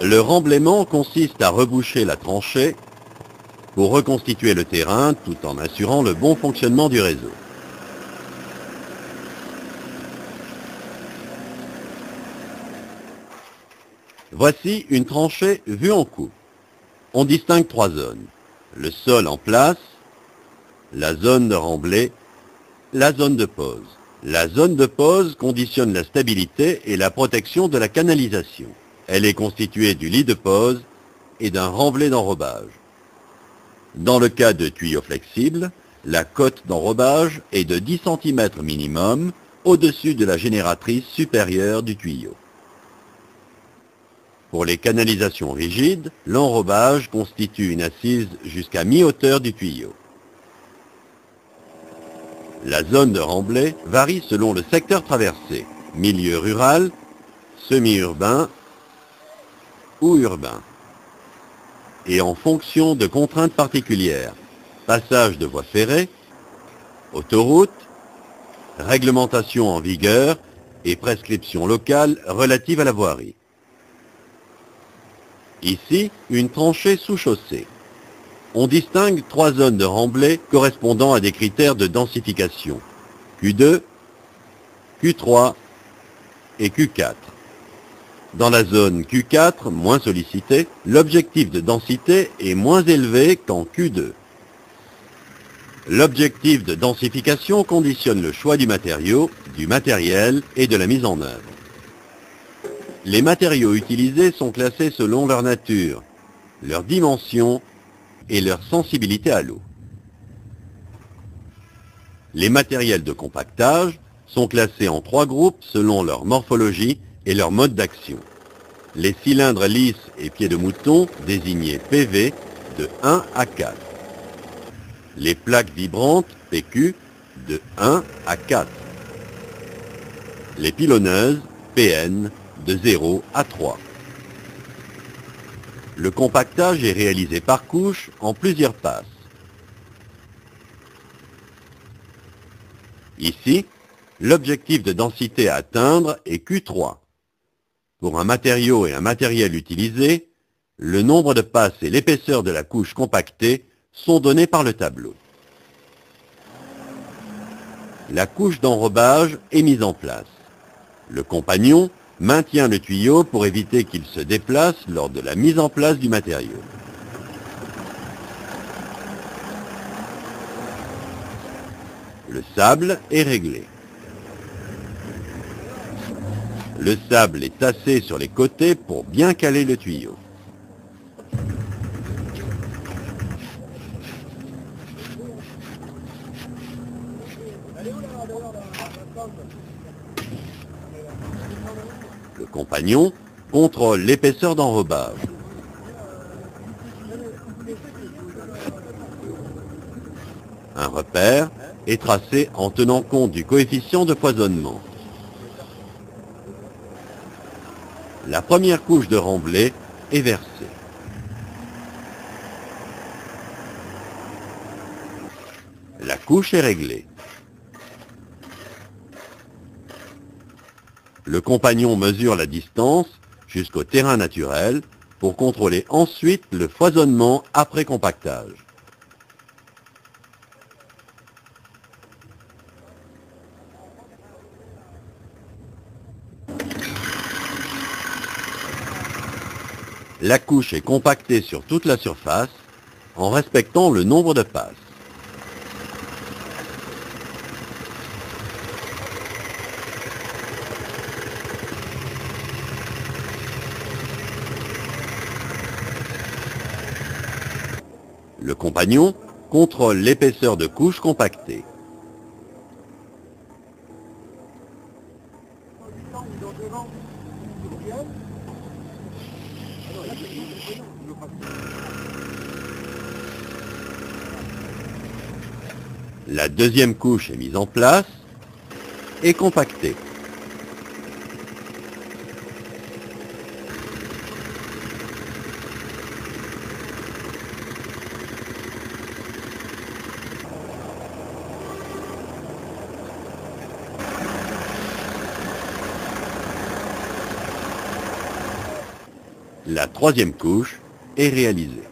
Le remblaiement consiste à reboucher la tranchée pour reconstituer le terrain tout en assurant le bon fonctionnement du réseau. Voici une tranchée vue en coupe. On distingue 3 zones. Le sol en place, la zone de remblai, la zone de pose. La zone de pose conditionne la stabilité et la protection de la canalisation. Elle est constituée du lit de pose et d'un remblai d'enrobage. Dans le cas de tuyaux flexibles, la cote d'enrobage est de 10 cm minimum au-dessus de la génératrice supérieure du tuyau. Pour les canalisations rigides, l'enrobage constitue une assise jusqu'à mi-hauteur du tuyau. La zone de remblai varie selon le secteur traversé, milieu rural, semi-urbain ou urbain, et en fonction de contraintes particulières, passage de voies ferrées, autoroute, réglementation en vigueur et prescriptions locales relatives à la voirie. Ici, une tranchée sous chaussée. On distingue 3 zones de remblai correspondant à des critères de densification, Q2, Q3 et Q4. Dans la zone Q4, moins sollicitée, l'objectif de densité est moins élevé qu'en Q2. L'objectif de densification conditionne le choix du matériau, du matériel et de la mise en œuvre. Les matériaux utilisés sont classés selon leur nature, leur dimension et leur sensibilité à l'eau. Les matériels de compactage sont classés en 3 groupes selon leur morphologie et leur mode d'action. Les cylindres lisses et pieds de mouton désignés PV de 1 à 4. Les plaques vibrantes PQ de 1 à 4. Les pilonneuses PN de 0 à 3. Le compactage est réalisé par couche en plusieurs passes. Ici, l'objectif de densité à atteindre est Q3. Pour un matériau et un matériel utilisé, le nombre de passes et l'épaisseur de la couche compactée sont donnés par le tableau. La couche d'enrobage est mise en place. Le compagnon maintient le tuyau pour éviter qu'il se déplace lors de la mise en place du matériau. Le sable est réglé. Le sable est tassé sur les côtés pour bien caler le tuyau. Le compagnon contrôle l'épaisseur d'enrobage. Un repère est tracé en tenant compte du coefficient de foisonnement. La première couche de remblai est versée. La couche est réglée. Le compagnon mesure la distance jusqu'au terrain naturel pour contrôler ensuite le foisonnement après compactage. La couche est compactée sur toute la surface en respectant le nombre de passes. Le compagnon contrôle l'épaisseur de couche compactée. La deuxième couche est mise en place et compactée. La troisième couche est réalisée.